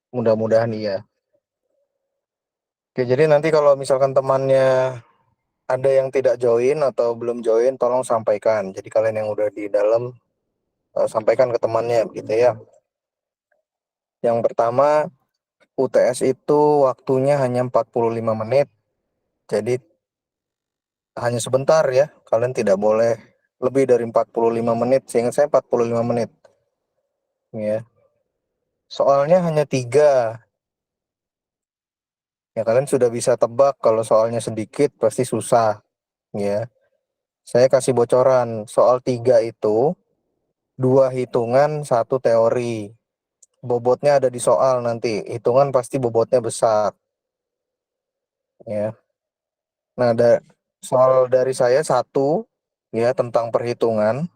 Mudah-mudahan iya. Oke, jadi nanti kalau misalkan temannya ada yang tidak join atau belum join, tolong sampaikan. Jadi kalian yang udah di dalam sampaikan ke temannya gitu ya. Yang pertama, UTS itu waktunya hanya 45 menit. Jadi hanya sebentar ya. Kalian tidak boleh lebih dari 45 menit. Seingat saya 45 menit. Ya. Soalnya hanya tiga. Ya kalian sudah bisa tebak kalau soalnya sedikit pasti susah. Ya. Saya kasih bocoran. Soal tiga itu dua hitungan, satu teori. Bobotnya ada di soal nanti. Hitungan pasti bobotnya besar. Ya. Nah, soal dari saya satu ya tentang perhitungan.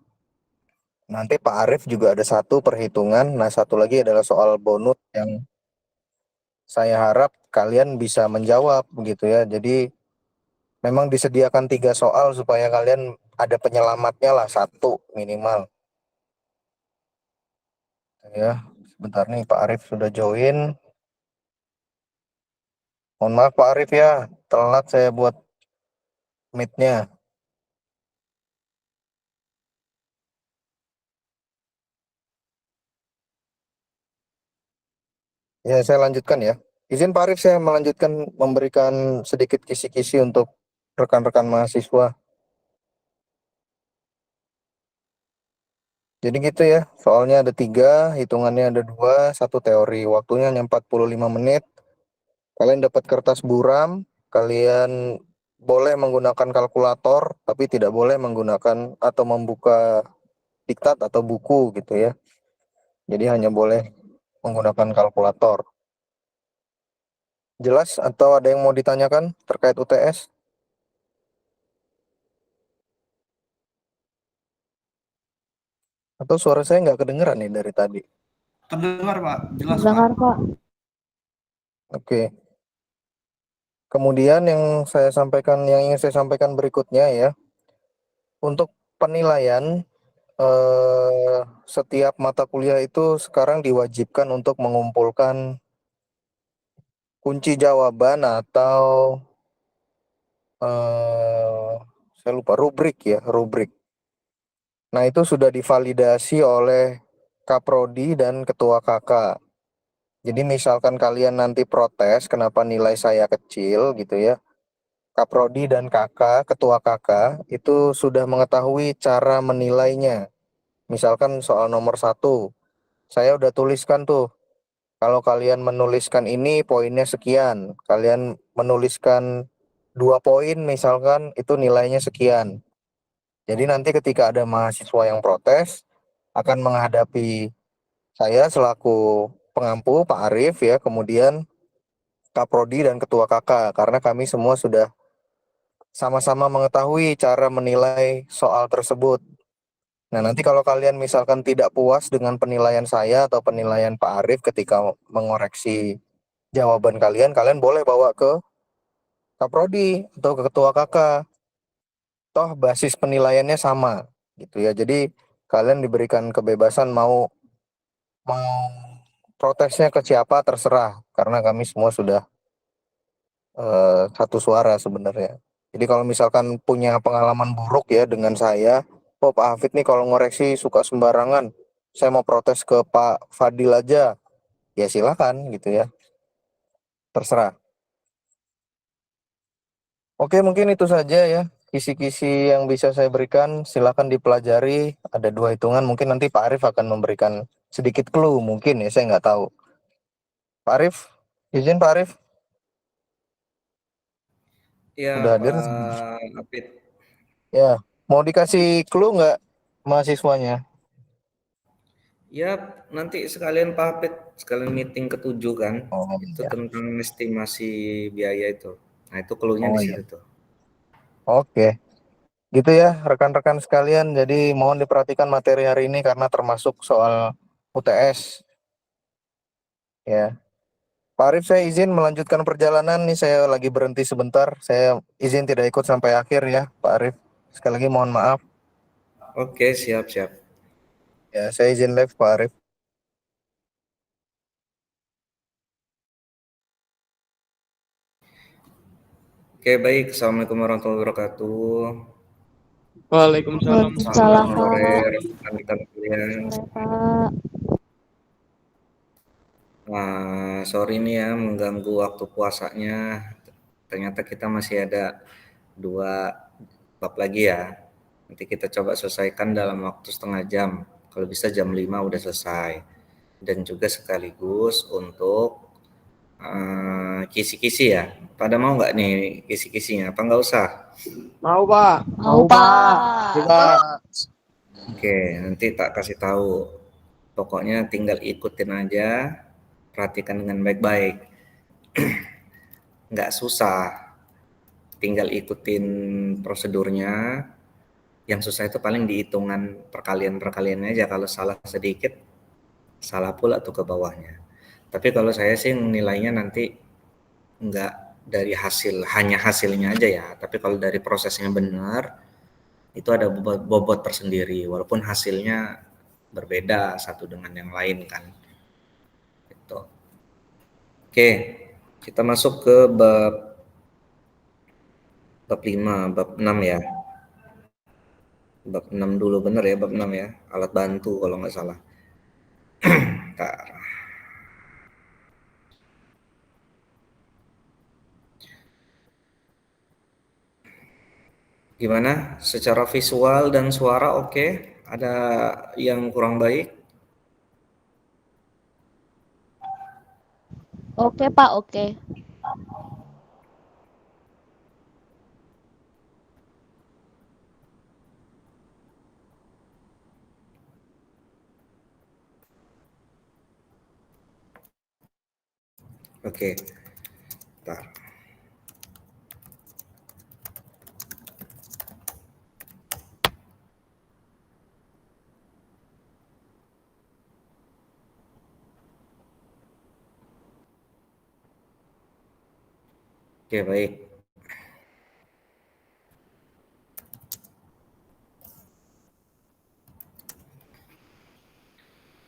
Nanti Pak Arief juga ada satu perhitungan. Nah, satu lagi adalah soal bonus yang saya harap kalian bisa menjawab gitu ya. Jadi memang disediakan tiga soal supaya kalian ada penyelamatnya lah satu minimal. Ya, sebentar nih Pak Arief sudah join. Mohon maaf Pak Arief ya, telat saya buat meet-nya. Ya, saya lanjutkan ya. Izin Pak Arief saya melanjutkan memberikan sedikit kisi-kisi untuk rekan-rekan mahasiswa. Jadi gitu ya, soalnya ada tiga, hitungannya ada dua, satu teori. Waktunya hanya 45 menit. Kalian dapat kertas buram, kalian boleh menggunakan kalkulator, tapi tidak boleh menggunakan atau membuka diktat atau buku gitu ya. Jadi hanya boleh menggunakan kalkulator. Jelas atau ada yang mau ditanyakan terkait UTS? Atau suara saya nggak kedengeran nih dari tadi? Terdengar Pak, jelas Pak. Dengar Pak. Oke. Kemudian yang ingin saya sampaikan berikutnya ya, untuk penilaian eh, setiap mata kuliah itu sekarang diwajibkan untuk mengumpulkan kunci jawaban atau eh, saya lupa rubrik ya, rubrik. Nah, itu sudah divalidasi oleh Kaprodi dan Ketua KK. Jadi misalkan kalian nanti protes kenapa nilai saya kecil gitu ya, Kaprodi dan Kakak, Ketua Kakak itu sudah mengetahui cara menilainya. Misalkan soal nomor satu, saya udah tuliskan tuh, kalau kalian menuliskan ini poinnya sekian, kalian menuliskan 2 poin misalkan itu nilainya sekian. Jadi nanti ketika ada mahasiswa yang protes, akan menghadapi saya selaku pengampu Pak Arief ya, kemudian Kaprodi dan Ketua KK, karena kami semua sudah sama-sama mengetahui cara menilai soal tersebut. Nah, nanti kalau kalian misalkan tidak puas dengan penilaian saya atau penilaian Pak Arief ketika mengoreksi jawaban kalian, kalian boleh bawa ke Kaprodi atau ke Ketua KK. Toh basis penilaiannya sama gitu ya. Jadi kalian diberikan kebebasan mau protesnya ke siapa terserah karena kami semua sudah satu suara sebenarnya. Jadi kalau misalkan punya pengalaman buruk ya dengan saya, oh Pak Hafid nih kalau ngoreksi suka sembarangan, saya mau protes ke Pak Fadil aja, ya silakan gitu ya, terserah. Oke mungkin itu saja ya kisi-kisi yang bisa saya berikan, silakan dipelajari. Ada dua hitungan, mungkin nanti Pak Arief akan memberikan sedikit clue mungkin ya, saya nggak tahu. Pak Arief, izin Pak Arief, Iya udah hadir. Pak Apit. Ya, mau dikasih clue nggak mahasiswanya? Ya nanti sekalian Pak Apit, sekalian meeting ketujuh kan, Oh itu iya, tentang estimasi biaya itu. Nah itu keluhnya di oh iya. situ tuh. Oke, gitu ya rekan-rekan sekalian. Jadi mohon diperhatikan materi hari ini karena termasuk soal UTS ya. Pak Arief, saya izin melanjutkan perjalanan nih. Saya lagi berhenti sebentar. Saya izin tidak ikut sampai akhir ya, Pak Arief. Sekali lagi mohon maaf. Oke siap siap. Ya, saya izin live, Pak Arief. Oke, baik. Assalamualaikum warahmatullahi wabarakatuh. Waalaikumsalam. Selamat Waalaikumsalam, sore Pak. rekan-rekan sekalian. Sore, Pak. Nah, sorry nih ya mengganggu waktu puasanya. Ternyata kita masih ada 2 bab lagi ya. Nanti kita coba selesaikan dalam waktu setengah jam. Kalau bisa jam 5 udah selesai. Dan juga sekaligus untuk kisi-kisi ya. Pada mau nggak nih kisi-kisinya? Apa nggak usah? Mau, Pak. Mau, Pak. Kita Oke, nanti tak kasih tahu. Pokoknya tinggal ikutin aja, perhatikan dengan baik-baik. Nggak susah, tinggal ikutin prosedurnya. Yang susah itu paling di hitungan perkalian-perkaliannya aja. Kalau salah sedikit, salah pula tuh ke bawahnya. Tapi kalau saya sih nilainya nanti nggak dari hasil, hanya hasilnya aja ya. Tapi kalau dari prosesnya benar, itu ada bobot tersendiri. Walaupun hasilnya berbeda satu dengan yang lain kan. Gitu. Oke, kita masuk ke bab 5, bab 6 ya. Bab 6 dulu bener ya, bab 6 ya. Alat bantu kalau nggak salah. Bentar. Gimana? Secara visual dan suara oke? Ada yang kurang baik? Oke, Pak. Oke. Oke. Bentar. Oke, baik.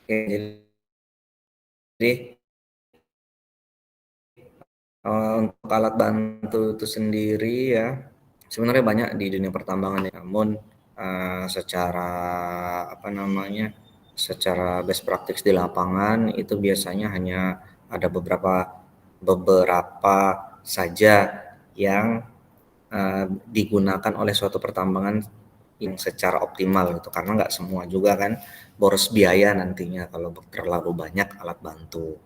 Oke, jadi untuk alat bantu itu sendiri ya, sebenarnya banyak di dunia pertambangan ya. Namun secara apa namanya, secara best practice di lapangan itu biasanya hanya ada beberapa saja yang digunakan oleh suatu pertambangan yang secara optimal gitu, karena nggak semua juga kan boros biaya nantinya kalau terlalu banyak alat bantu.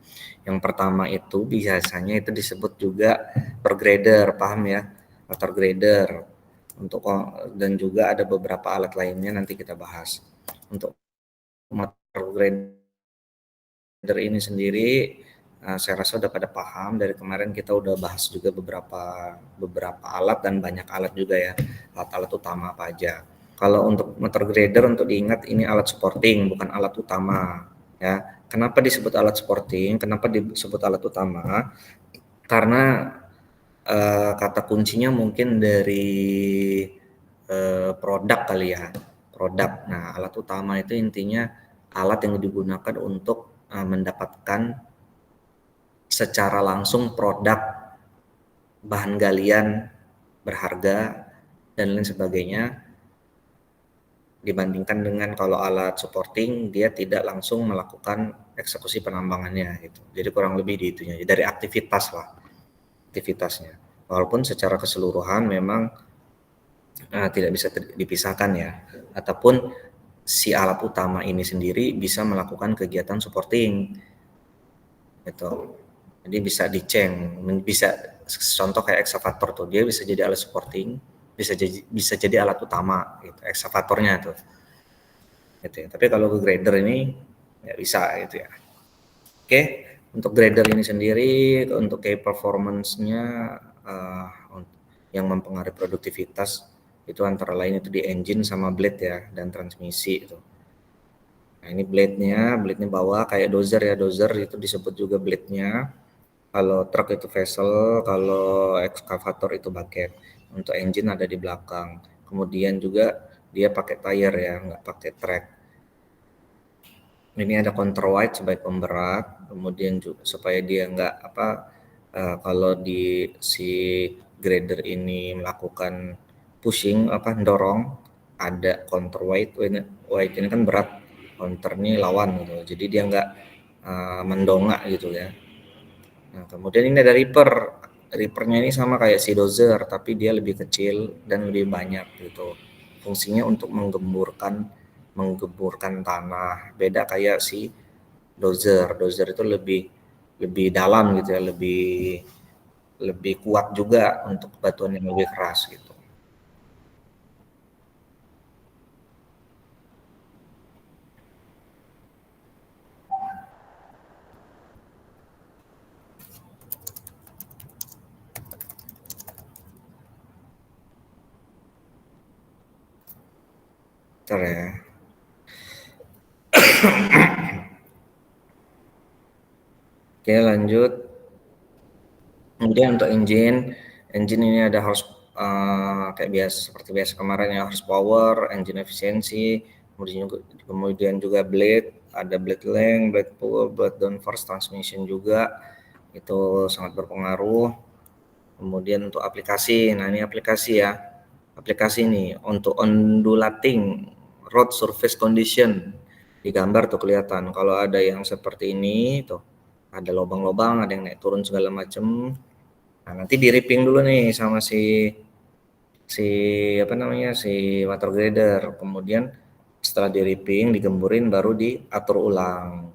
Yang pertama itu biasanya itu disebut juga water grader, paham ya? Water grader untuk, dan juga ada beberapa alat lainnya nanti kita bahas. Untuk water grader ini sendiri saya rasa udah pada paham, dari kemarin kita udah bahas juga beberapa alat dan banyak alat juga ya, alat-alat utama apa aja. Kalau untuk motor grader untuk diingat ini alat supporting bukan alat utama ya. Kenapa disebut alat supporting? Kenapa disebut alat utama? Karena kata kuncinya mungkin dari produk kali ya. Produk. Nah, alat utama itu intinya alat yang digunakan untuk mendapatkan secara langsung produk bahan galian berharga dan lain sebagainya, dibandingkan dengan kalau alat supporting dia tidak langsung melakukan eksekusi penambangannya gitu. Jadi kurang lebih di itunya dari aktivitas lah, aktivitasnya. Walaupun secara keseluruhan memang tidak bisa dipisahkan ya. Ataupun si alat utama ini sendiri bisa melakukan kegiatan supporting gitu. Jadi bisa diceng, bisa contoh kayak eksavator tuh, dia bisa jadi alat supporting, bisa jadi alat utama gitu, eksavatornya tuh. Gitu ya. Tapi kalau ke grader ini nggak bisa gitu ya. Oke, untuk grader ini sendiri untuk key performance-nya yang mempengaruhi produktivitas itu antara lain itu di engine sama blade ya, dan transmisi itu. Nah ini blade-nya bawah kayak dozer ya, dozer itu disebut juga blade-nya. Kalau truk itu vessel, kalau ekskavator itu bucket. Untuk engine ada di belakang. Kemudian juga dia pakai tire ya, nggak pakai track. Ini ada counterweight sebagai pemberat, kemudian juga supaya dia nggak Kalau di si grader ini melakukan pushing dorong, ada counterweight. Weight ini kan berat, counter ini lawan gitu. Jadi dia nggak mendongak gitu ya. Nah, kemudian ini ada Reaper. Reapernya ini sama kayak si dozer, tapi dia lebih kecil dan lebih banyak gitu. Fungsinya untuk menggemburkan tanah. Beda kayak si dozer. Dozer itu lebih lebih dalam gitu ya, lebih lebih kuat juga untuk batuan yang lebih keras gitu. Bentar ya. Oke, lanjut. Kemudian untuk engine ini ada kayak biasa seperti biasa kemarin ya, horsepower, engine efisiensi, kemudian juga blade, ada blade length, blade pull, blade downforce, transmission juga itu sangat berpengaruh. Kemudian untuk aplikasi, nah ini aplikasi ya, aplikasi ini untuk undulating road surface condition di gambar tuh kelihatan kalau ada yang seperti ini tuh ada lubang-lubang, ada yang naik turun segala macam. Nah, nanti di ripping dulu nih sama si si si water grader. Kemudian setelah di ripping, digemburin baru diatur ulang.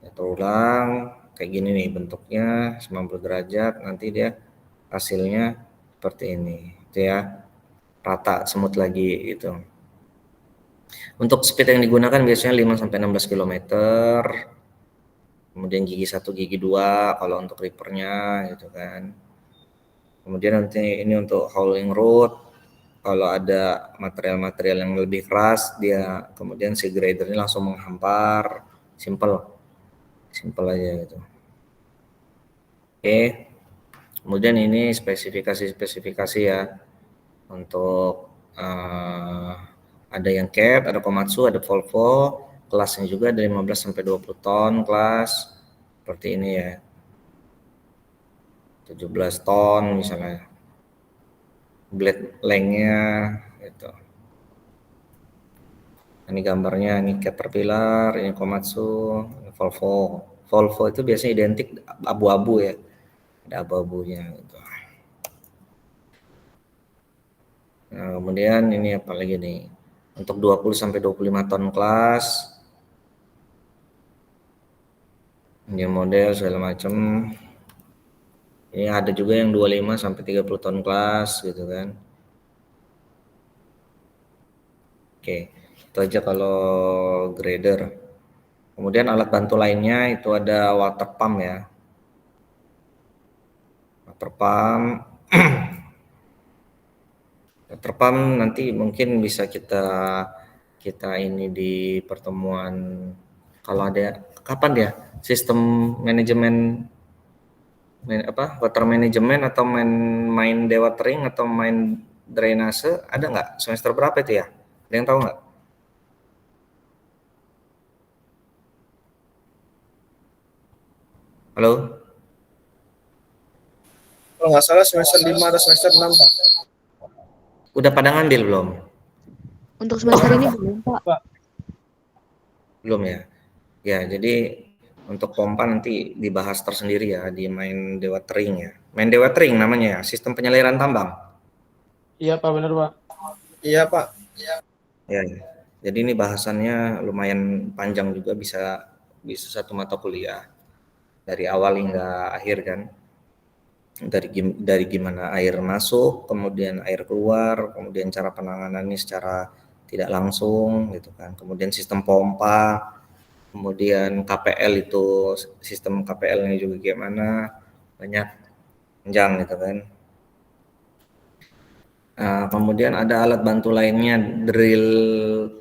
Atur ulang kayak gini nih bentuknya 90 derajat, nanti dia hasilnya seperti ini. Itu ya. Rata semut lagi gitu. Untuk speed yang digunakan biasanya 5 sampai 16 km. Kemudian gigi 1, gigi 2 kalau untuk reapernya gitu kan. Kemudian nanti ini untuk hauling road, kalau ada material-material yang lebih keras dia kemudian si grader ini langsung menghampar, simple aja gitu. Oke, kemudian ini spesifikasi ya untuk ada yang cat, ada Komatsu, ada Volvo, kelasnya juga dari 15 sampai 20 ton kelas seperti ini ya, 17 ton misalnya blade lengthnya gitu. Ini gambarnya, ini Caterpillar, ini Komatsu, ini Volvo. Volvo itu biasanya identik abu-abu ya, ada abu-abunya gitu. Nah, kemudian ini apa lagi nih, untuk 20 sampai 25 ton kelas, ini model segala macam. Ini ada juga yang 25 sampai 30 ton kelas gitu kan. Oke, itu aja kalau grader. Kemudian alat bantu lainnya itu ada water pump ya. Water pump water pump nanti mungkin bisa kita ini di pertemuan kalau ada kapan ya sistem manajemen water management atau main dewatering atau main drainase ada nggak semester berapa itu ya? Ada yang tahu nggak? Halo? Kalau nggak salah semester 5 atau semester 6, Pak. Udah pada ngambil belum? Untuk semester ini belum, Pak. Belum ya? Ya, jadi untuk pompa nanti dibahas tersendiri ya di main dewatering ya. Main dewatering namanya ya, sistem penyaliran tambang. Iya, Pak, benar, Pak. Iya, Pak. Ya, ya. Jadi ini bahasannya lumayan panjang juga, bisa satu mata kuliah dari awal hingga akhir kan. Dari gimana air masuk, kemudian air keluar, kemudian cara penanganannya secara tidak langsung gitu kan. Kemudian sistem pompa, kemudian KPL itu sistem KPL-nya juga gimana, banyak panjang gitu kan. Kemudian ada alat bantu lainnya, drill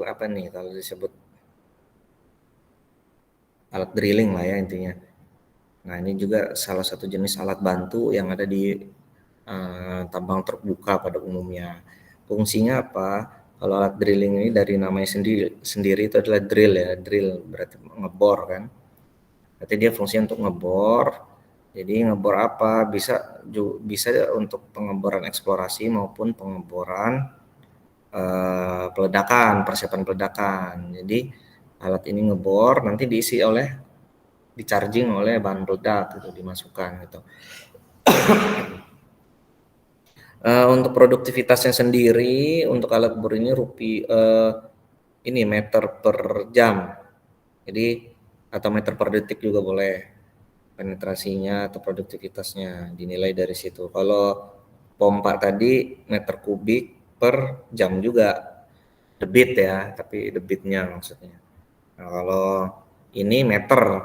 apa nih kalau disebut alat drilling lah ya intinya. Nah ini juga salah satu jenis alat bantu yang ada di tambang terbuka pada umumnya. Fungsinya apa? Kalau alat drilling ini dari namanya sendiri itu adalah drill ya, drill berarti ngebor kan. Berarti dia fungsinya untuk ngebor. Jadi ngebor apa? Bisa untuk pengeboran eksplorasi maupun pengeboran peledakan, persiapan peledakan. Jadi alat ini ngebor, nanti di-charging oleh bahan peledak gitu, dimasukkan gitu. Untuk produktivitasnya sendiri untuk alat bor ini ini meter per jam. Jadi atau meter per detik juga boleh. Penetrasinya atau produktivitasnya dinilai dari situ. Kalau pompa tadi meter kubik per jam juga, debit ya, tapi debitnya maksudnya. Nah, kalau ini meter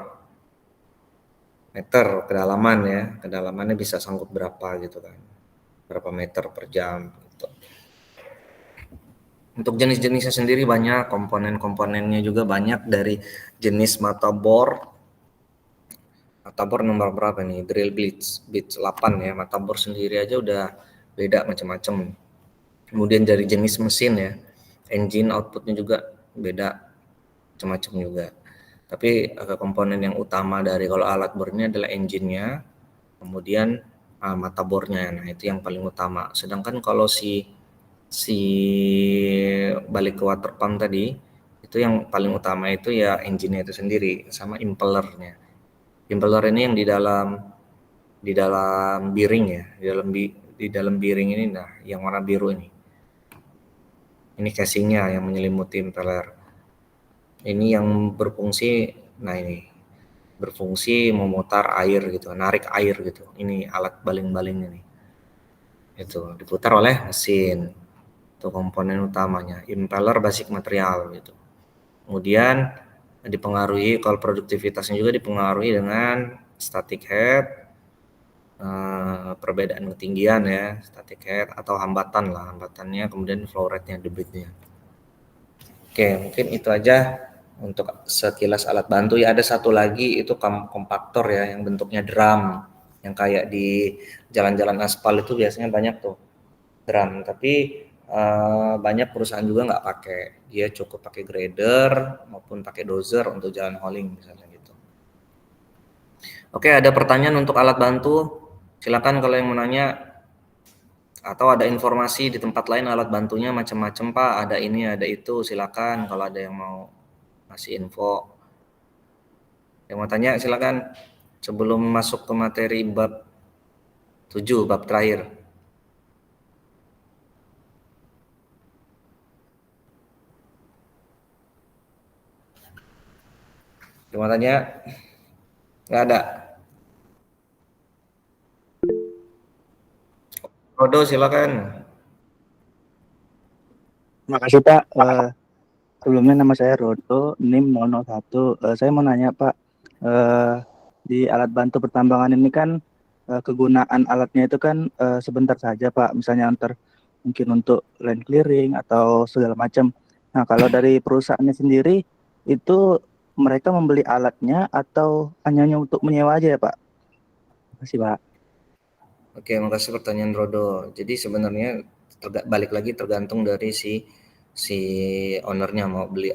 kedalaman ya, kedalamannya bisa sangkut berapa gitu kan, berapa meter per jam gitu. Untuk jenis-jenisnya sendiri banyak, komponen-komponennya juga banyak, dari jenis mata bor nomor berapa nih, drill bits 8 ya, mata bor sendiri aja udah beda macam-macam. Kemudian dari jenis mesin ya, engine outputnya juga beda macam-macam juga. Tapi komponen yang utama dari kalau alat bor ini adalah engine-nya, kemudian mata bornya, nah itu yang paling utama. Sedangkan kalau si balik ke water pump tadi, itu yang paling utama itu ya engine-nya itu sendiri sama impellernya. Impeller ini yang di dalam bearing ya, di dalam bearing ini, nah yang warna biru ini casingnya yang menyelimuti impeller. Ini yang berfungsi, nah ini berfungsi memutar air gitu, narik air gitu. Ini alat baling-baling ini. Itu diputar oleh mesin. Itu komponen utamanya. Impeller basic material gitu. Kemudian dipengaruhi, kalau produktivitasnya juga dipengaruhi dengan static head, perbedaan ketinggian ya, static head atau hambatannya, kemudian flow rate-nya, debitnya. Oke, mungkin itu aja untuk sekilas alat bantu. Ya ada satu lagi itu kompaktor ya, yang bentuknya drum, yang kayak di jalan-jalan aspal itu biasanya banyak tuh drum, tapi banyak perusahaan juga nggak pakai, dia cukup pakai grader maupun pakai dozer untuk jalan hauling misalnya gitu. Oke, ada pertanyaan untuk alat bantu? Silakan kalau yang mau nanya, atau ada informasi di tempat lain alat bantunya macam-macam Pak, ada ini ada itu, silakan kalau ada yang mau ngasih info. Yang mau tanya silakan sebelum masuk ke materi bab 7, bab terakhir. Yang mau tanya? Nggak ada. Rodo silakan. Makasih Pak. Sebelumnya nama saya Rodo, NIM 001. Saya mau nanya Pak, di alat bantu pertambangan ini kan kegunaan alatnya itu kan sebentar saja Pak, misalnya mungkin untuk land clearing atau segala macam. Nah kalau dari perusahaannya sendiri itu mereka membeli alatnya atau hanya untuk menyewa aja ya Pak? Terima kasih Pak. Oke, makasih pertanyaan Rodo. Jadi sebenarnya balik lagi tergantung dari si ownernya mau beli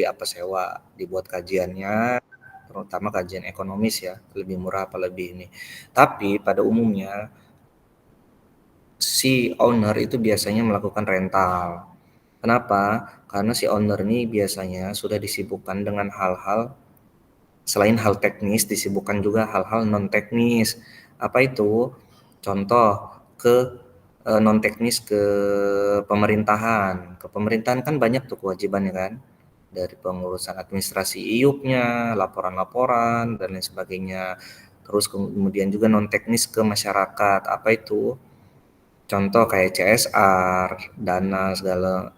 apa sewa, dibuat kajiannya, terutama kajian ekonomis ya, lebih murah apa lebih ini. Tapi pada umumnya si owner itu biasanya melakukan rental. Kenapa? Karena si owner ini biasanya sudah disibukkan dengan hal-hal, selain hal teknis disibukkan juga hal-hal non teknis. Apa itu? Contoh non teknis ke pemerintahan. Ke pemerintahan kan banyak tuh kewajibannya kan, dari pengurusan administrasi IUP-nya, laporan-laporan dan lain sebagainya. Terus kemudian juga non teknis ke masyarakat. Apa itu? Contoh kayak CSR, dana segala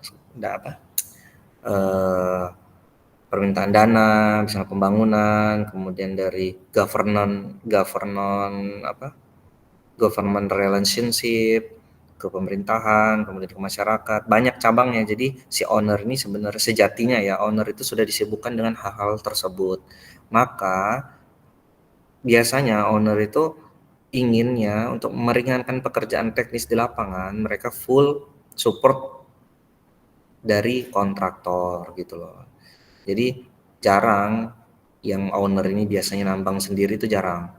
permintaan dana, misalnya pembangunan, kemudian dari government relationship, ke pemerintahan, kemudian ke masyarakat, banyak cabangnya. Jadi si owner ini sebenarnya sejatinya ya, owner itu sudah disibukkan dengan hal-hal tersebut. Maka biasanya owner itu inginnya untuk meringankan pekerjaan teknis di lapangan, mereka full support dari kontraktor gitu loh. Jadi jarang yang owner ini biasanya nambang sendiri itu jarang.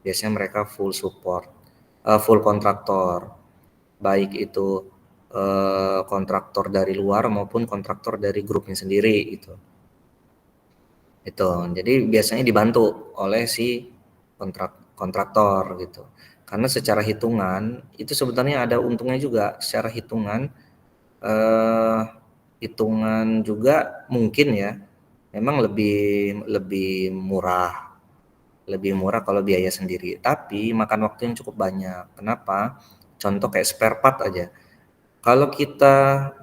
Biasanya mereka full support, full kontraktor, baik itu kontraktor dari luar maupun kontraktor dari grupnya sendiri itu. Jadi biasanya dibantu oleh si kontraktor gitu. Karena secara hitungan itu sebenarnya ada untungnya juga. Secara hitungan juga mungkin ya, memang lebih murah kalau biaya sendiri. Tapi makan waktu yang cukup banyak. Kenapa? Contoh kayak spare part aja. Kalau kita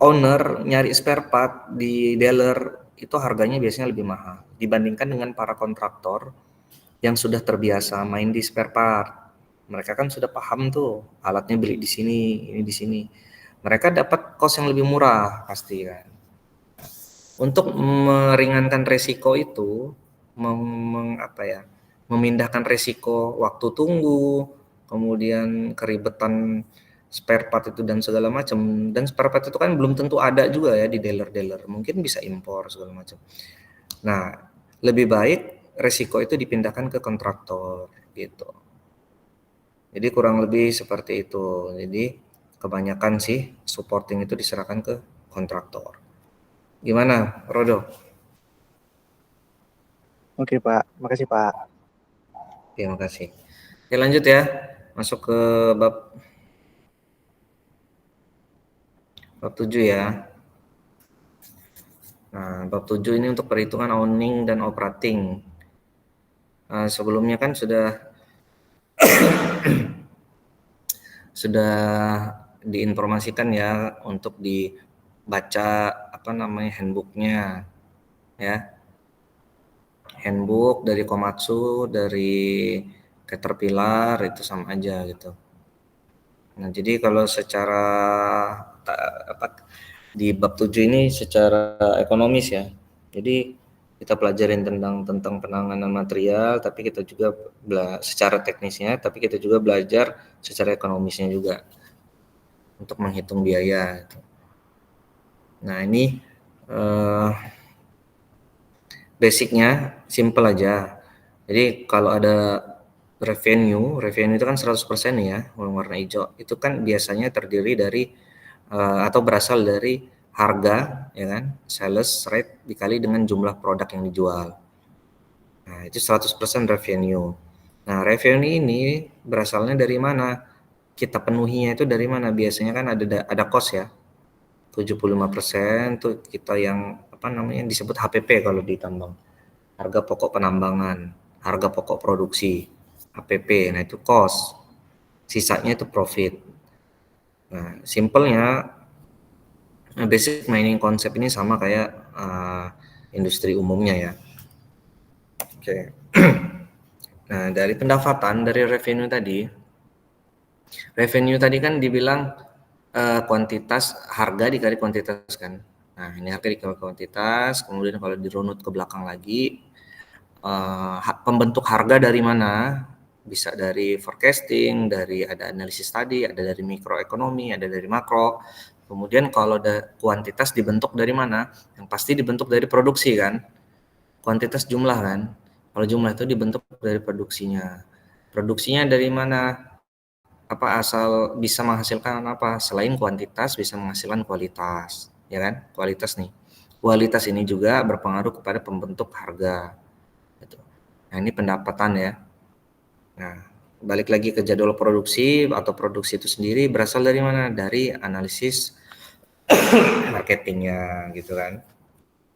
owner nyari spare part di dealer itu harganya biasanya lebih mahal dibandingkan dengan para kontraktor yang sudah terbiasa main di spare part. Mereka kan sudah paham tuh alatnya beli di sini, ini di sini. Mereka dapat cost yang lebih murah pasti kan. Untuk meringankan resiko itu, memindahkan resiko waktu tunggu, kemudian keribetan spare part itu dan segala macam. Dan spare part itu kan belum tentu ada juga ya di dealer-dealer, mungkin bisa impor segala macam. Nah, lebih baik resiko itu dipindahkan ke kontraktor gitu. Jadi kurang lebih seperti itu. Jadi kebanyakan sih supporting itu diserahkan ke kontraktor. Gimana, Rodo? Oke Pak, makasih Pak. Oke, makasih. Oke, lanjut ya. Masuk ke bab 7 ya. Nah, bab 7 ini untuk perhitungan owning dan operating. Sebelumnya kan sudah diinformasikan ya untuk dibaca handbooknya ya. Handbook dari Komatsu, dari Caterpillar itu sama aja gitu. Nah, jadi kalau secara di bab 7 ini secara ekonomis ya. Jadi kita pelajarin tentang penanganan material, tapi kita juga secara teknisnya, tapi kita juga belajar secara ekonomisnya juga untuk menghitung biaya. Nah, ini basicnya simple aja. Jadi kalau ada revenue itu kan 100% ya, warna hijau. Itu kan biasanya terdiri dari atau berasal dari harga ya kan, sales rate dikali dengan jumlah produk yang dijual. Nah, itu 100% revenue. Nah, revenue ini berasalnya dari mana? Kita penuhinya itu dari mana? Biasanya kan ada cost ya. 75% tuh kita yang disebut HPP kalau di tambang. Harga pokok penambangan, harga pokok produksi, HPP. Nah, itu cost. Sisanya itu profit. Nah, simpelnya basic mining konsep ini sama kayak industri umumnya ya. Oke. Nah, dari pendapatan dari revenue tadi kan dibilang kuantitas harga dikali kuantitas kan. Nah, ini harga dikali kuantitas, kemudian kalau dirunut ke belakang lagi pembentuk harga dari mana? Bisa dari forecasting, dari ada analisis tadi, ada dari mikroekonomi, ada dari makro. Kemudian kalau kuantitas dibentuk dari mana? Yang pasti dibentuk dari produksi kan. Kuantitas jumlah kan. Kalau jumlah itu dibentuk dari produksinya. Produksinya dari mana? Asal bisa menghasilkan apa? Selain kuantitas bisa menghasilkan kualitas, ya kan? Kualitas nih. Kualitas ini juga berpengaruh kepada pembentuk harga. Gitu. Nah, ini pendapatan ya. Nah, balik lagi ke jadwal produksi atau produksi itu sendiri berasal dari mana? Dari analisis marketingnya gitu kan.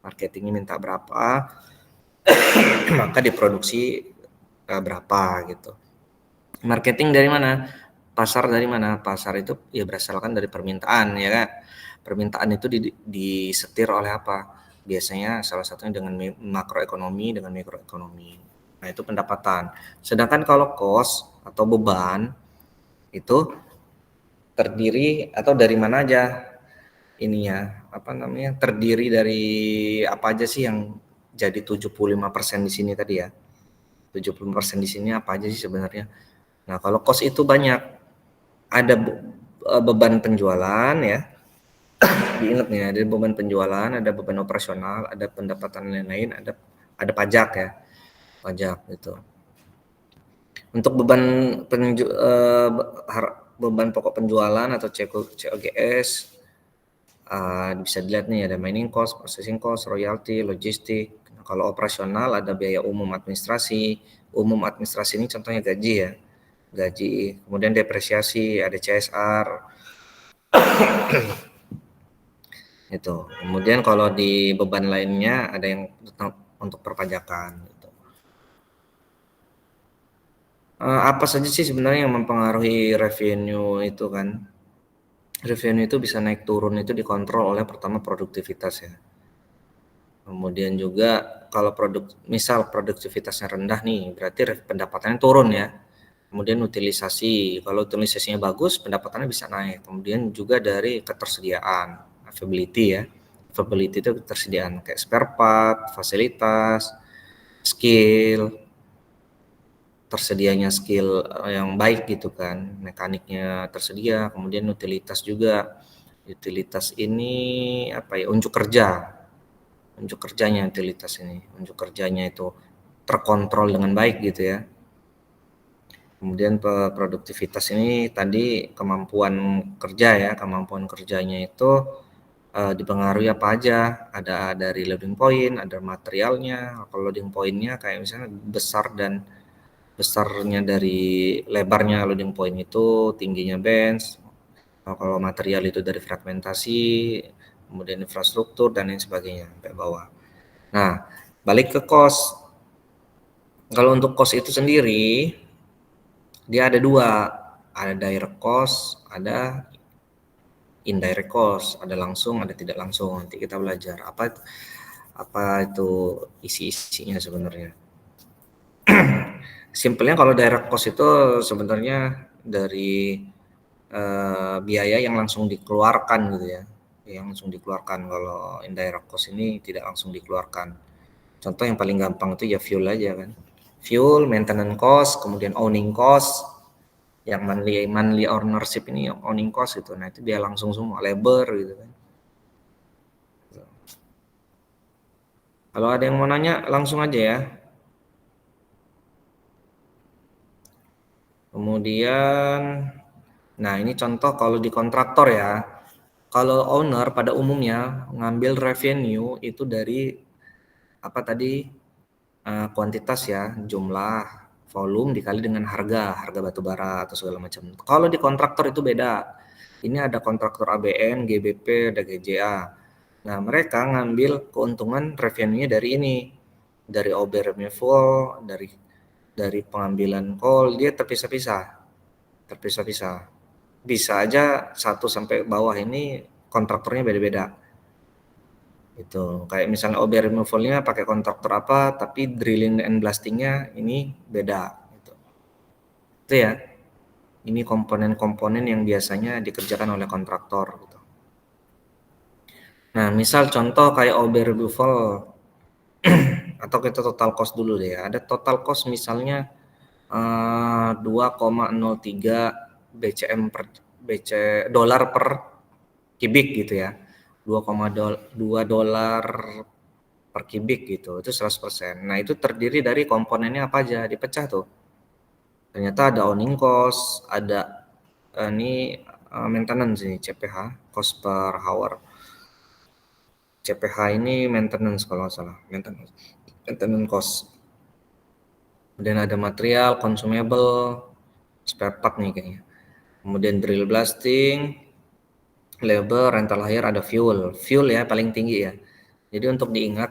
Marketingnya minta berapa, maka diproduksi berapa gitu. Marketing dari mana? Pasar dari mana? Pasar itu ya berasalkan dari permintaan ya kan. Permintaan itu disetir oleh apa? Biasanya salah satunya dengan makroekonomi dengan mikroekonomi. Nah, itu pendapatan. Sedangkan kalau cost atau beban itu terdiri atau dari mana aja ininya, terdiri dari apa aja sih yang jadi 75% di sini tadi ya. 75% di sini apa aja sih sebenarnya? Nah, kalau cost itu banyak. Ada beban penjualan ya. Diingat nih, ada beban penjualan, ada beban operasional, ada pendapatan lain-lain, ada pajak ya, pajak gitu. Untuk beban beban pokok penjualan atau COGS bisa dilihat nih ada mining cost, processing cost, royalty, logistik. Nah, kalau operasional ada biaya umum administrasi. Umum administrasi ini contohnya gaji ya, gaji, kemudian depresiasi, ada CSR. Itu. Kemudian kalau di beban lainnya ada yang untuk perpajakan. Gitu. Apa saja sih sebenarnya yang mempengaruhi revenue itu kan? Revenue itu bisa naik turun itu dikontrol oleh pertama produktivitas ya. Kemudian juga kalau misal produktivitasnya rendah nih, berarti pendapatannya turun ya. Kemudian utilisasi, kalau utilisasinya bagus, pendapatannya bisa naik. Kemudian juga dari ketersediaan, availability ya. Availability itu ketersediaan kayak spare part, fasilitas, skill, tersedianya skill yang baik gitu kan, mekaniknya tersedia, kemudian utilitas juga. Utilitas ini apa ya, unjuk kerjanya utilitas ini, unjuk kerjanya itu terkontrol dengan baik gitu ya. Kemudian produktivitas ini tadi kemampuan kerja ya, kemampuan kerjanya itu dipengaruhi apa aja, ada dari loading point, ada materialnya. Kalau loading pointnya kayak misalnya besarnya dari lebarnya loading point itu, tingginya bench. Kalau material itu dari fragmentasi, kemudian infrastruktur dan lain sebagainya sampai bawah. Nah, balik ke cost. Kalau untuk cost itu sendiri, dia ada dua, ada direct cost, ada indirect cost, ada langsung, ada tidak langsung. Nanti kita belajar apa itu isi-isinya sebenarnya. Simpelnya kalau direct cost itu sebenarnya dari biaya yang langsung dikeluarkan gitu ya, yang langsung dikeluarkan. Kalau indirect cost ini tidak langsung dikeluarkan. Contoh yang paling gampang itu ya fuel aja kan, fuel, maintenance cost, kemudian owning cost, yang monthly ownership ini owning cost gitu. Nah itu dia langsung semua, labor gitu kan. Kalau ada yang mau nanya langsung aja ya. Kemudian, nah ini contoh kalau di kontraktor ya. Kalau owner pada umumnya ngambil revenue itu dari apa tadi, kuantitas ya, jumlah, volume dikali dengan harga batu bara atau segala macam. Kalau di kontraktor itu beda. Ini ada kontraktor ABN, GBP, ada GJA. Nah, mereka ngambil keuntungan revenue-nya dari ini. Dari OB revenue full, dari pengambilan call, dia terpisah-pisah. Bisa aja satu sampai bawah ini kontraktornya beda-beda. Itu kayak misalnya OB removal-nya pakai kontraktor apa, tapi drilling and blasting-nya ini beda gitu. Itu ya. Ini komponen-komponen yang biasanya dikerjakan oleh kontraktor gitu. Nah, misal contoh kayak OB removal atau kita total cost dulu deh ya. Ada total cost misalnya 2,03 BCM per dolar per kubik gitu ya. 2,2 dolar per kubik gitu, itu 100%. Nah itu terdiri dari komponennya apa aja, dipecah tuh. Ternyata ada owning cost, ada maintenance ini CPH, cost per hour. CPH ini maintenance kalau nggak salah, maintenance cost. Kemudian ada material, consumable, spare part nih kayaknya. Kemudian drill blasting, labor, rental hire, ada fuel. Fuel ya paling tinggi ya. Jadi untuk diingat,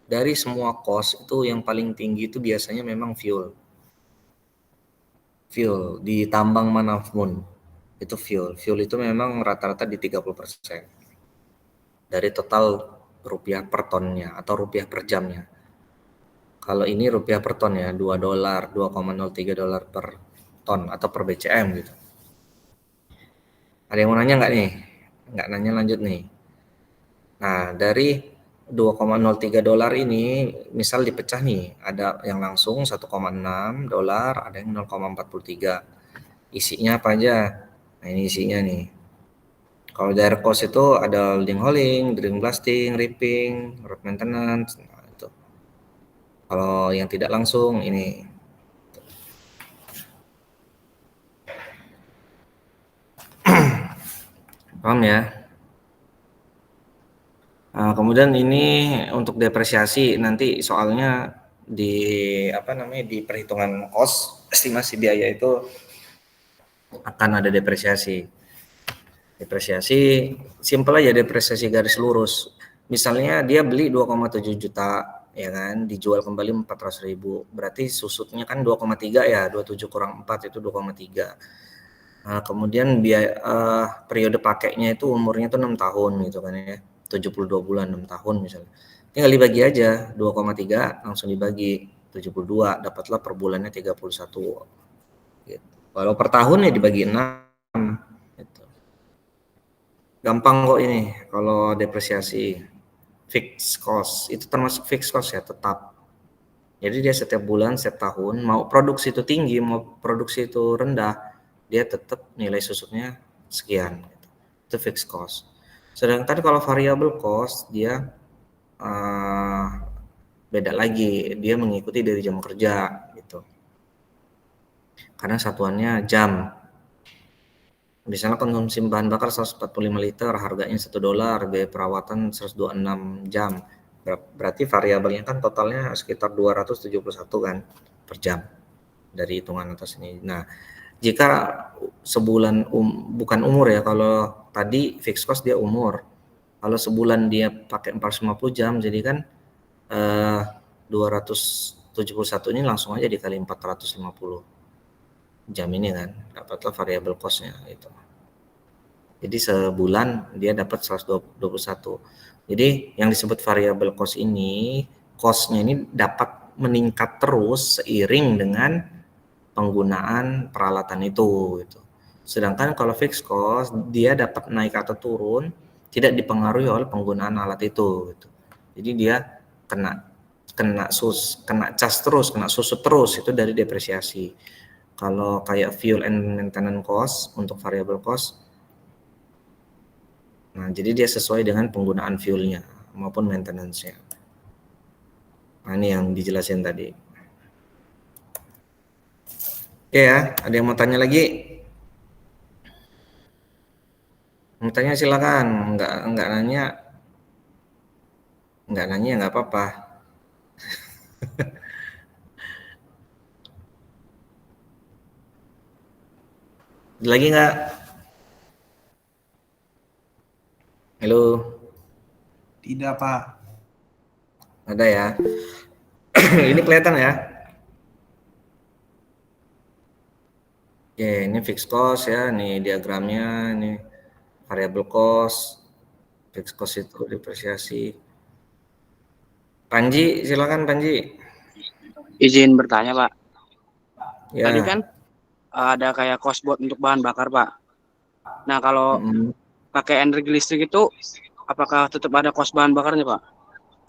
dari semua cost itu yang paling tinggi itu biasanya memang fuel. Fuel di tambang manapun itu fuel. Fuel itu memang rata-rata di 30% dari total rupiah per tonnya atau rupiah per jamnya. Kalau ini rupiah per ton ya, 2 dolar, 2,03 dolar per ton atau per BCM gitu. Ada yang mau nanya nggak nih? Nggak nanya lanjut nih. Nah, dari 2,03 dolar ini misal dipecah nih, ada yang langsung 1,6 dolar, ada yang 0,43. Isinya apa aja? Nah, ini isinya nih. Kalau direct cost itu ada loading hauling, drilling blasting, ripping, road maintenance, nah itu. Kalau yang tidak langsung ini. Paham ya? Nah, kemudian ini untuk depresiasi nanti soalnya di di perhitungan cost estimasi biaya itu akan ada depresiasi. Depresiasi simpel aja, depresiasi garis lurus. Misalnya dia beli 2,7 juta ya kan, dijual kembali 400.000. Berarti susutnya kan 2,3 ya, 27 kurang 4 itu 2,3. Nah, kemudian periode pakainya itu umurnya itu 6 tahun gitu kan ya. 72 bulan 6 tahun misalnya. Tinggal dibagi aja 2,3 langsung dibagi 72, dapatlah per bulannya 31 gitu. Kalau per tahun ya dibagi 6 gitu. Gampang kok ini kalau depresiasi. Fixed cost itu termasuk fixed cost ya, tetap. Jadi dia setiap bulan, setiap tahun, mau produksi itu tinggi, mau produksi itu rendah, dia tetap nilai susutnya sekian. Itu fixed cost. Sedangkan kalau variable cost dia beda lagi, dia mengikuti dari jam kerja gitu. Karena satuannya jam. Misalnya konsumsi bahan bakar 145 liter, harganya $1, biaya perawatan 126 jam. Berarti variabelnya kan totalnya sekitar 271 kan per jam dari hitungan atas ini. Nah, jika sebulan bukan umur ya, kalau tadi fixed cost dia umur. Kalau sebulan dia pakai 450 jam, jadi kan 271 ini langsung aja dikali 450 jam ini kan, dapatlah variable cost-nya itu. Jadi sebulan dia dapat 121. Jadi yang disebut variable cost ini, cost-nya ini dapat meningkat terus seiring dengan penggunaan peralatan itu gitu. Sedangkan kalau fixed cost dia dapat naik atau turun tidak dipengaruhi oleh penggunaan alat itu gitu. Jadi dia kena cas terus, kena susut terus, itu dari depresiasi. Kalau kayak fuel and maintenance cost untuk variable cost, nah jadi dia sesuai dengan penggunaan fuelnya maupun maintenance-nya. Nah ini yang dijelasin tadi. Oke ya, ada yang mau tanya lagi? Mau tanya silakan, nggak nanya nggak apa-apa. Lagi nggak? Halo? Tidak, Pak. Ada ya? Ini kelihatan ya? Oke, ini fixed cost ya, ini diagramnya, ini variable cost, fixed cost itu depresiasi. Panji, silakan Panji. Izin bertanya, Pak. Ya. Tadi kan ada kayak cost buat untuk bahan bakar, Pak. Nah, kalau pakai energi listrik itu, apakah tetap ada cost bahan bakarnya, Pak?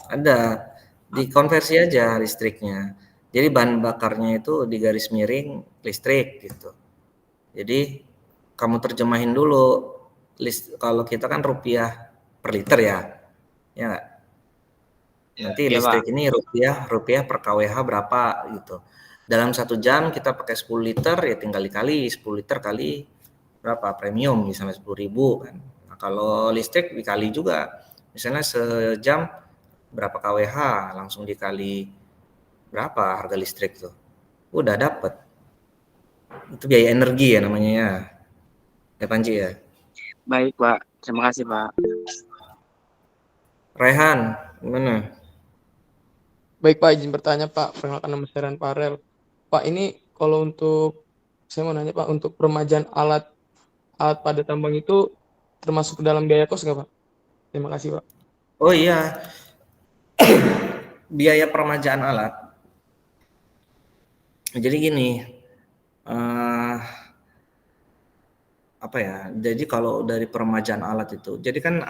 Ada, dikonversi aja listriknya. Jadi bahan bakarnya itu di garis miring listrik gitu. Jadi kamu terjemahin dulu, kalau kita kan rupiah per liter ya, ya nggak? Nanti Ya, listrik Pak. ini rupiah per kWh berapa gitu. Dalam 1 jam kita pakai 10 liter ya tinggal dikali 10 liter kali berapa premium misalnya 10.000 kan. Nah, kalau listrik dikali juga, misalnya sejam berapa kWh langsung dikali berapa harga listrik tuh, udah dapet. Itu biaya energi ya namanya ya Panji ya. Baik, Pak. Terima kasih, Pak. Rehan, gimana? Baik, Pak, izin bertanya, Pak. Perkenalkan nama saya Ran Farel. Pak, ini kalau untuk saya mau nanya, Pak, untuk peremajaan alat pada tambang itu termasuk ke dalam biaya kos nggak, Pak? Terima kasih, Pak. Oh iya, biaya peremajaan alat. Jadi gini, apa ya? Jadi kalau dari peremajaan alat itu, jadi kan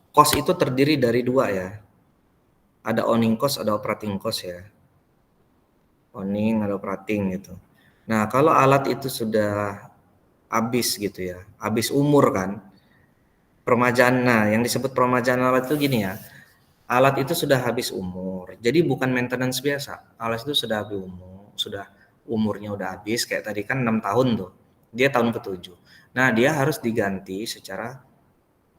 cost itu terdiri dari 2 ya. Ada owning cost, ada operating cost ya. Owning, ada operating gitu. Nah, kalau alat itu sudah habis gitu ya, habis umur kan, peremajaan. Nah, yang disebut peremajaan alat itu gini ya, alat itu sudah habis umur. Jadi bukan maintenance biasa. Alat itu sudah habis umur, sudah umurnya udah habis, kayak tadi kan 6 tahun tuh. Dia tahun ke-7. Nah, dia harus diganti secara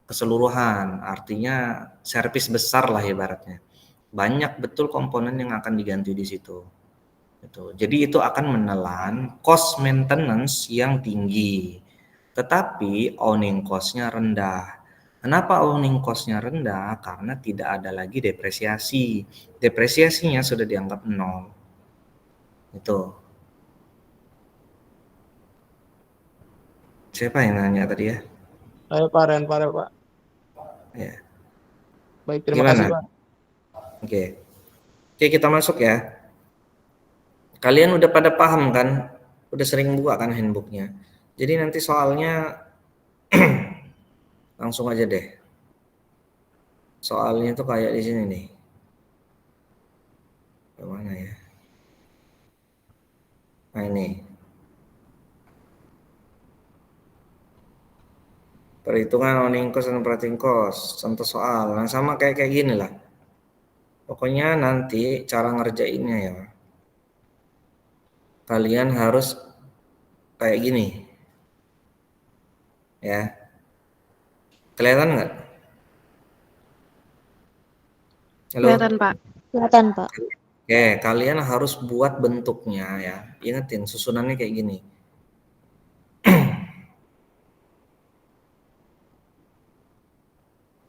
keseluruhan. Artinya servis besar lah ibaratnya. Banyak betul komponen yang akan diganti di situ. Gitu. Jadi itu akan menelan cost maintenance yang tinggi. Tetapi owning cost-nya rendah. Kenapa owning cost-nya rendah? Karena tidak ada lagi depresiasi. Depresiasinya sudah dianggap nol. Itu. Siapa yang nanya tadi ya? Saya Pak Ren, Pak. Ya. Baik, terima Gimana? kasih Pak. Oke. Oke, kita masuk ya. Kalian udah pada paham kan? Udah sering buka kan handbooknya. Jadi nanti soalnya langsung aja deh. Soalnya tuh kayak di sini nih. Gimana ya? Nah ini. Perhitungan owning cost dan operating cost. Contoh soal. Nah sama kayak gini lah. Pokoknya nanti cara ngerjainnya ya. Kalian harus kayak gini. Ya. Kelihatan nggak? Halo? Kelihatan, Pak. Kelihatan, Pak. Oke, kalian harus buat bentuknya ya. Ingetin susunannya kayak gini.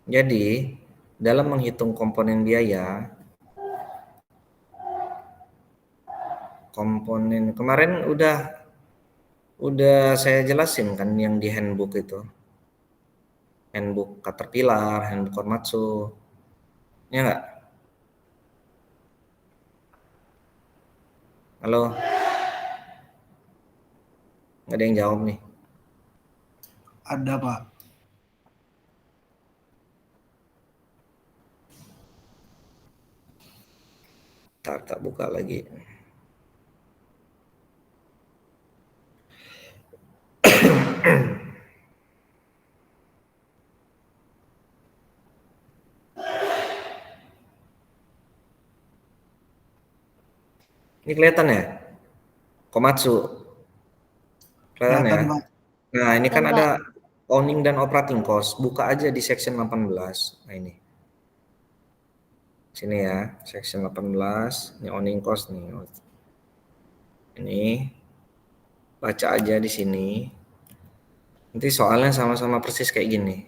Jadi, dalam menghitung komponen biaya, komponen kemarin udah saya jelasin kan yang di handbook itu. Handbook Caterpillar, handbook Komatsu. Ya enggak? Halo? Nggak ada yang jawab nih. Ada, Pak. Tak buka lagi. Ini kelihatan ya? Komatsu. Kelihatan ya? Kelihatan, Pak. Nah, ini kan Kelihatan, ada owning dan operating cost. Buka aja di section 18. Nah, ini. Sini ya, section 18. Ini owning cost nih. Ini baca aja di sini. Nanti soalnya sama-sama persis kayak gini.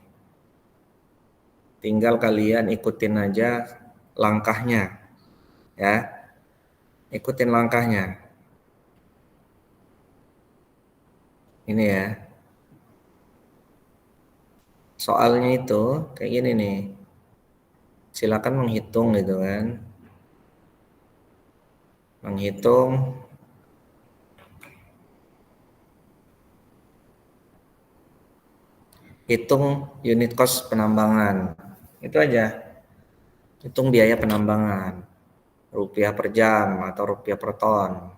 Tinggal kalian ikutin aja langkahnya. Ya. Ikutin langkahnya. Ini ya. Soalnya itu kayak gini nih. Silakan menghitung gitu kan. Menghitung hitung unit cost penambangan. Itu aja. Hitung biaya penambangan. Rupiah per jam atau rupiah per ton.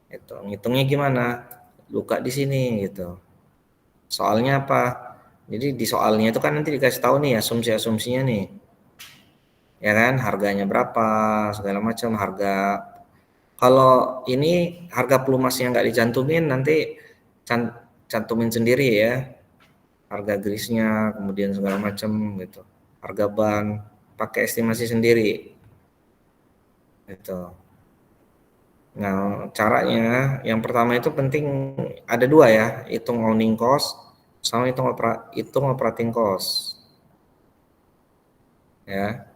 Itu. Ngitungnya gimana? Buka di sini gitu. Soalnya apa? Jadi di soalnya itu kan nanti dikasih tahu nih asumsi-asumsinya nih. Ya kan, harganya berapa, segala macam harga. Kalau ini harga pelumasnya nggak dicantumin, nanti cantumin sendiri ya. Harga grisnya, kemudian segala macam gitu. Harga ban, pakai estimasi sendiri. Gitu. Nah, caranya yang pertama itu penting ada dua ya, hitung owning cost sama hitung operating cost. Ya.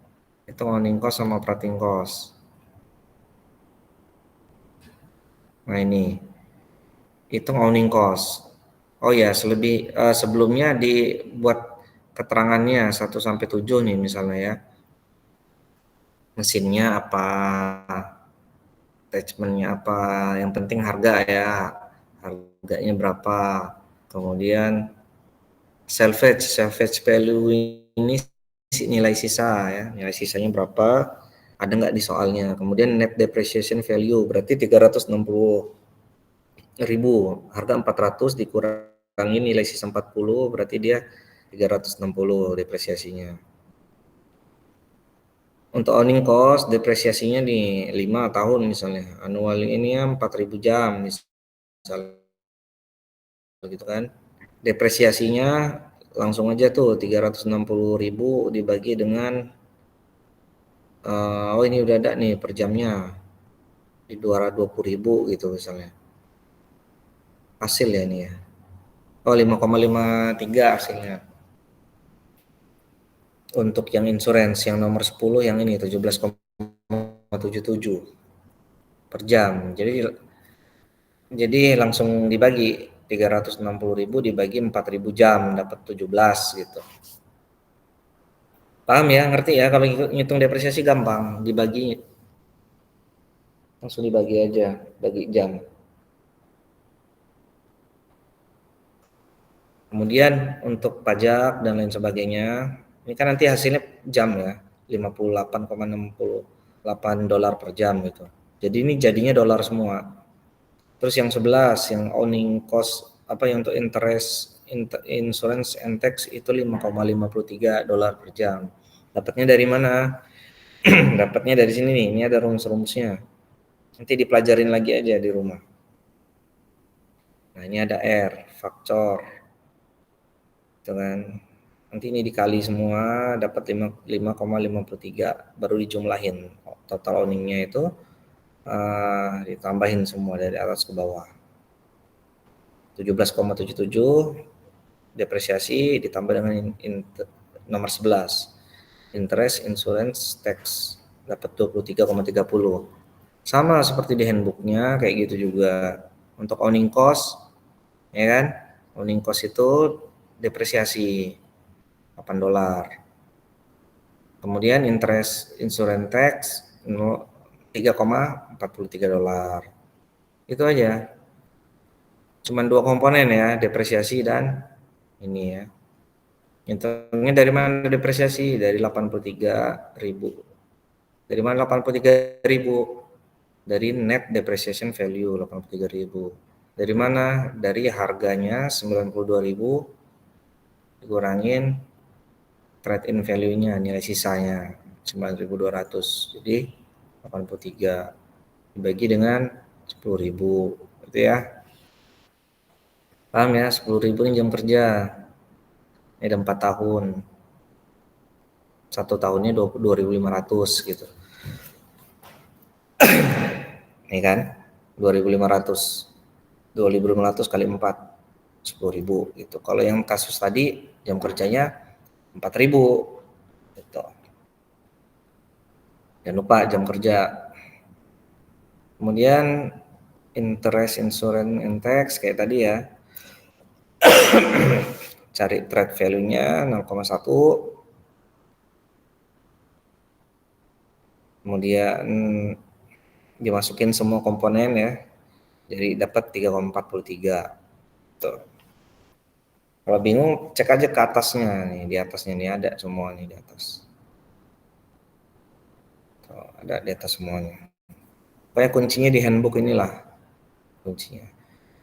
Hitung owning cost sama operating cost. Nah, ini. Hitung owning cost. Oh ya, sebelumnya dibuat keterangannya 1 sampai 7 nih misalnya ya. Mesinnya apa, attachmentnya apa, yang penting harga ya, harganya berapa, kemudian salvage value ini nilai sisa ya, nilai sisanya berapa, ada nggak di soalnya, kemudian net depreciation value berarti 360.000, harga 400 dikurangi nilai sisa 40 berarti dia 360 depresiasinya. Untuk owning cost depresiasinya di 5 tahun misalnya, annual ini 4.000 jam misalnya gitu kan. Depresiasinya langsung aja tuh 360.000 dibagi dengan oh ini udah ada nih per jamnya di 220.000 gitu misalnya. Hasil ya ini ya. Oh 5,53 hasilnya. Untuk yang insurance yang nomor 10 yang ini 17,77 per jam. Jadi langsung dibagi 360.000 dibagi 4.000 jam dapat 17 gitu. Paham ya, ngerti ya? Kalau ngitung depresiasi gampang, dibagi langsung dibagi aja, bagi jam. Kemudian untuk pajak dan lain sebagainya, ini kan nanti hasilnya jam ya, 58,68 dolar per jam gitu. Jadi ini jadinya dolar semua. Terus yang 11 yang owning cost apa yang untuk interest insurance and tax itu 5,53 dolar per jam. Dapatnya dari mana? Dapatnya dari sini nih. Ini ada rumus-rumusnya. Nanti dipelajarin lagi aja di rumah. Nah, ini ada R, faktor. Itu kan. Nanti ini dikali semua dapat 5,53 baru dijumlahin. Total owningnya itu ditambahin semua dari atas ke bawah. 17,77 depresiasi ditambah dengan nomor 11 interest insurance tax dapat 23,30. Sama seperti di handbooknya kayak gitu juga. Untuk owning cost ya kan, owning cost itu depresiasi 8 dolar. Kemudian interest insurance tax 3,43 dolar. Itu aja. Cuman 2 komponen ya, depresiasi dan ini ya. Hitungnya dari mana depresiasi? Dari 83.000. Dari mana 83.000? Dari net depreciation value 83.000. Dari mana? Dari harganya 92.000 dikurangin trade-in value-nya, nilai sisanya 9.200. Jadi 83 dibagi dengan 10.000 gitu ya. Paham ya? 10.000 ini jam kerja. Ini ada 4 tahun. 1 tahunnya 2.500 gitu. Ini kan 2.500. 2.500 kali 4 10.000 gitu. Kalau yang kasus tadi jam kerjanya 4.000 gitu. Jangan lupa jam kerja. Kemudian interest insurance and tax kayak tadi ya. Cari trade value-nya 0,1. Kemudian dimasukin semua komponen ya. Jadi dapat 3,43. Tuh. Kalau bingung cek aja ke atasnya nih, di atasnya nih ada semua nih di atas. Tuh, ada di atas semuanya. Pokoknya kuncinya di handbook inilah kuncinya.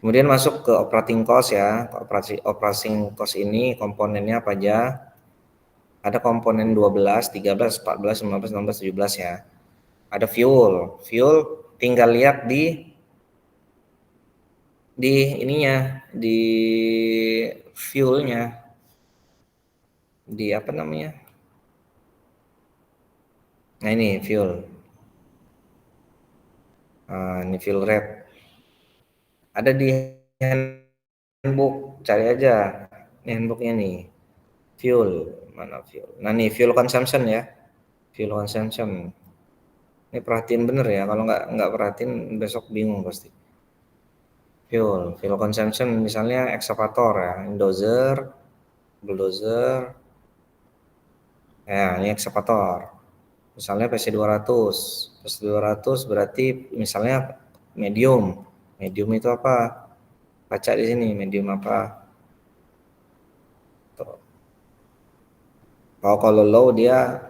Kemudian masuk ke operating cost ya. Operating cost ini komponennya apa aja? Ada komponen 12, 13, 14, 15, 16, 17 ya. Ada fuel. Fuel tinggal lihat di ininya, di fuelnya. Di apa namanya? Nah ini fuel. Ini fuel rate. Ada di handbook, cari aja. Ini handbooknya nih. Fuel, mana fuel? Nah nih fuel consumption ya. Fuel consumption. Ini perhatiin bener ya, kalau nggak perhatiin besok bingung pasti. Fuel consumption misalnya ekskavator ya, dozer, bulldozer. Ya, ini ekskavator. Misalnya PC 200. PC 200 berarti misalnya medium. Medium itu apa? Baca di sini medium apa? Tuh. Kalau low dia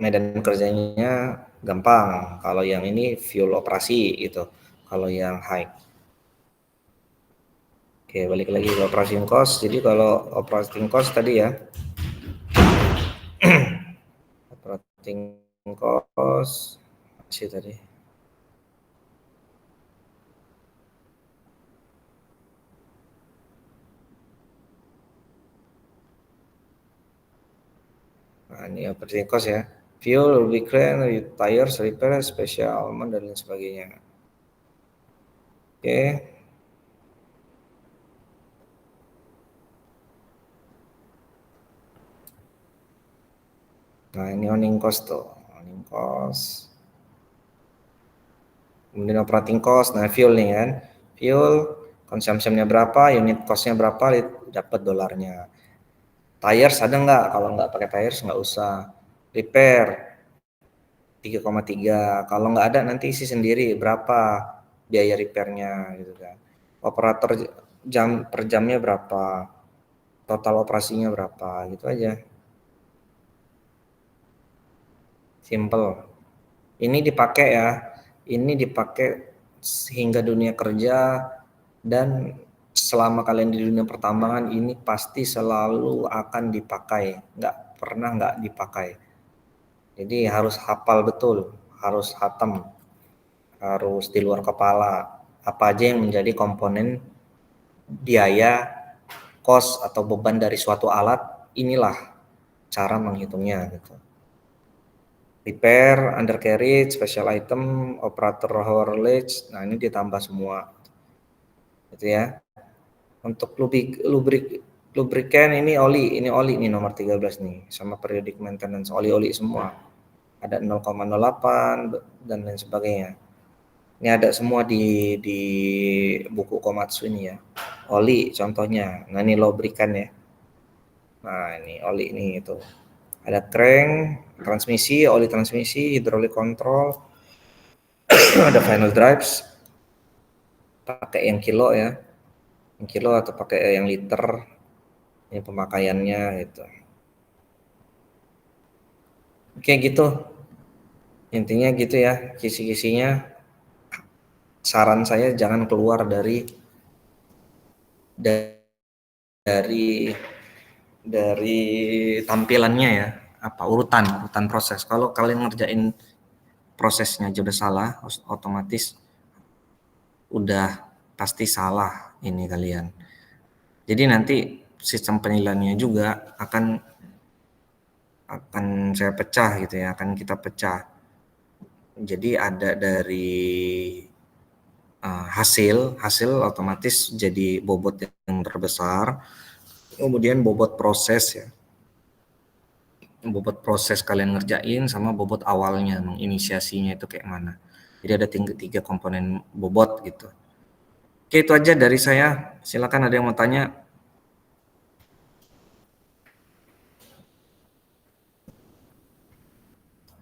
medan kerjanya gampang. Kalau yang ini fuel operasi gitu. Kalau yang high. Oke, balik lagi ke operating cost. Jadi kalau operating cost tadi ya. Operating cost masih tadi. Nah, ini operating cost ya. Fuel, lubricant, tires, repair, special element, dan lain sebagainya. Oke. Nah, ini owning cost tuh. Owning cost. Kemudian operating cost, nah fuel nih kan. Fuel, consumption-nya berapa, unit cost-nya berapa, dapat dolarnya. Tires ada nggak? Kalau nggak pakai tires nggak usah. Repair 3,3. Kalau nggak ada nanti isi sendiri berapa biaya repairnya gitu kan. Operator jam per jamnya berapa, total operasinya berapa, gitu aja. Simple. Ini dipakai ya. Ini dipakai sehingga dunia kerja, dan selama kalian di dunia pertambangan ini pasti selalu akan dipakai, nggak pernah nggak dipakai. Jadi harus hafal betul, harus hatam, harus di luar kepala apa aja yang menjadi komponen biaya, cost atau beban dari suatu alat. Inilah cara menghitungnya gitu. Repair, undercarriage, special item, operator haulage, nah ini ditambah semua gitu ya. Untuk lubricant ini oli nih nomor 13 nih, sama periodic maintenance, oli semua. Ada 0,08 dan lain sebagainya. Ini ada semua di buku Komatsu ini ya. Oli contohnya. Nah, ini lubricant ya. Nah, ini oli ini itu. Ada crank, transmisi, oli transmisi, hydraulic control, ada final drives, pakai yang kilo ya, yang kilo atau pakai yang liter, ini pemakaiannya gitu. Oke gitu, intinya gitu ya, kisi-kisinya. Saran saya jangan keluar dari tampilannya ya, apa urutan proses. Kalau kalian ngerjain prosesnya aja udah salah, otomatis udah pasti salah ini kalian. Jadi nanti sistem penilaiannya juga akan saya pecah gitu ya, akan kita pecah. Jadi ada dari hasil otomatis jadi bobot yang terbesar, kemudian bobot proses ya, bobot proses kalian ngerjain sama bobot awalnya menginisiasinya itu kayak mana. Jadi ada tiga komponen bobot gitu. Oke, itu aja dari saya. Silakan ada yang mau tanya.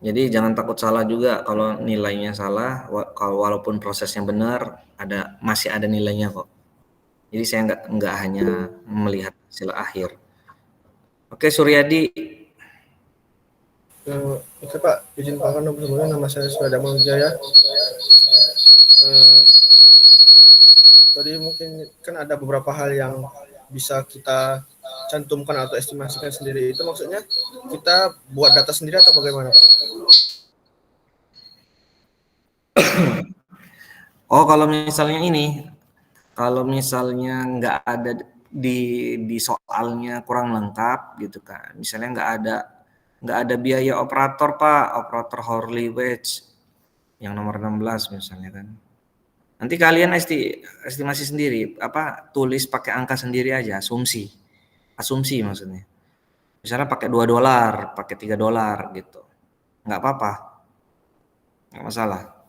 Jadi jangan takut salah juga kalau nilainya salah, walaupun prosesnya benar, masih ada nilainya kok. Jadi saya nggak hanya melihat hasil akhir. Oke, Suryadi. Oke Pak, izin Pak Kano, sebelumnya nama saya Suryadi Wijaya. Tadi mungkin kan ada beberapa hal yang bisa kita cantumkan atau estimasikan sendiri. Itu maksudnya kita buat data sendiri atau bagaimana Pak? Oh, kalau misalnya nggak ada di soalnya kurang lengkap gitu kan. Misalnya nggak ada biaya operator Pak, operator hourly wage yang nomor 16 misalnya kan. Nanti kalian estimasi sendiri, tulis pakai angka sendiri aja, asumsi maksudnya. Misalnya pakai $2, pakai $3 gitu, nggak apa-apa, nggak masalah.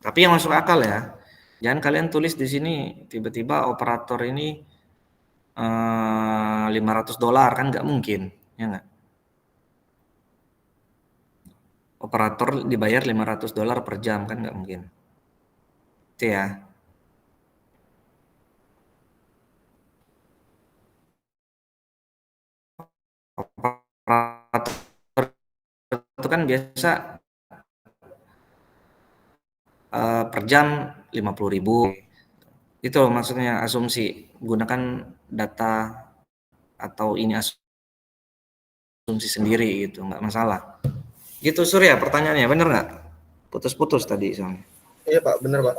Tapi yang masuk akal ya, jangan kalian tulis di sini tiba-tiba operator ini $500 kan nggak mungkin, ya nggak? Operator dibayar $500 per jam kan nggak mungkin. Itu ya. Operator itu kan biasa per jam 50.000. Itu maksudnya asumsi. Gunakan data atau ini asumsi sendiri gitu, nggak masalah. Gitu Surya pertanyaannya, bener nggak? Putus-putus tadi soalnya. Iya Pak, benar Pak.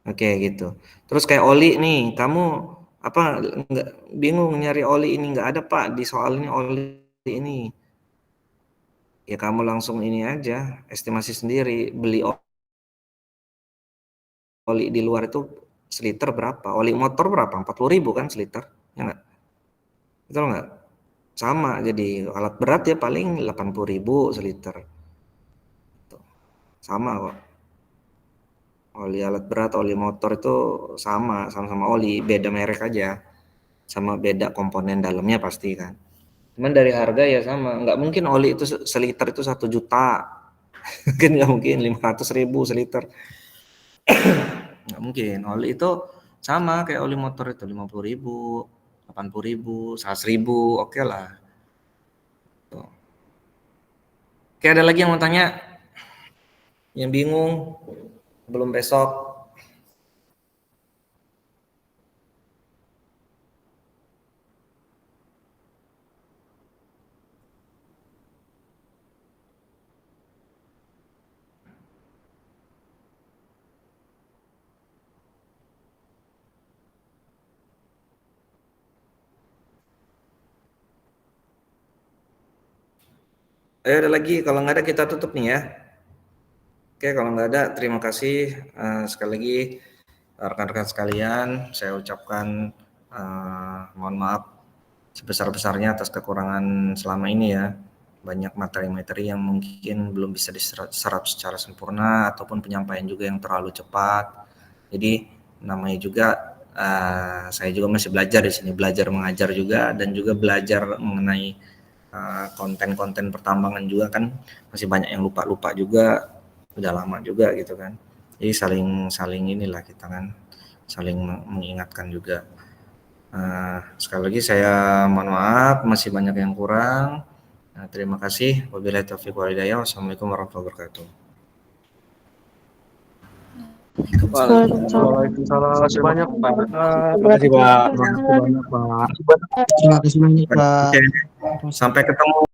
Oke gitu. Terus kayak oli nih, kamu apa nggak bingung nyari oli ini, nggak ada Pak di soal ini oli ini. Ya kamu langsung ini aja, estimasi sendiri, beli oli di luar itu seliter berapa? Oli motor berapa? 40.000 kan seliter, ya nggak? Betul nggak? Sama, jadi alat berat ya paling 80.000 seliter. Tuh. Sama kok. Oli alat berat, oli motor itu sama-sama oli, beda merek aja, sama beda komponen dalamnya pasti kan. Cuman dari harga ya sama, nggak mungkin oli itu seliter itu 1 juta, kan nggak mungkin 500.000 seliter, nggak mungkin. Oli itu sama kayak oli motor itu 50.000, 80.000, 100.000, oke lah. Tuh. Oke, ada lagi yang mau tanya? Yang bingung? Belum besok? Ayo ada lagi, kalau nggak ada kita tutup nih ya. Oke, kalau nggak ada terima kasih sekali lagi rekan-rekan sekalian. Saya ucapkan mohon maaf sebesar-besarnya atas kekurangan selama ini ya. Banyak materi-materi yang mungkin belum bisa diserap secara sempurna ataupun penyampaian juga yang terlalu cepat. Jadi namanya juga saya juga masih belajar di sini, belajar mengajar juga dan juga belajar mengenai konten-konten pertambangan juga kan, masih banyak yang lupa-lupa juga, udah lama juga gitu kan. Jadi saling inilah kita kan, saling mengingatkan juga. Sekali lagi saya mohon maaf masih banyak yang kurang. Terima kasih. Wabillahi taufiq wal hidayah. Wassalamualaikum warahmatullahi wabarakatuh. Waalaikumsalam. Terima kasih banyak Pak. Terima kasih Pak. Terima kasih banyak Pak. Terima kasih banyak Pak. Oke. Sampai ketemu.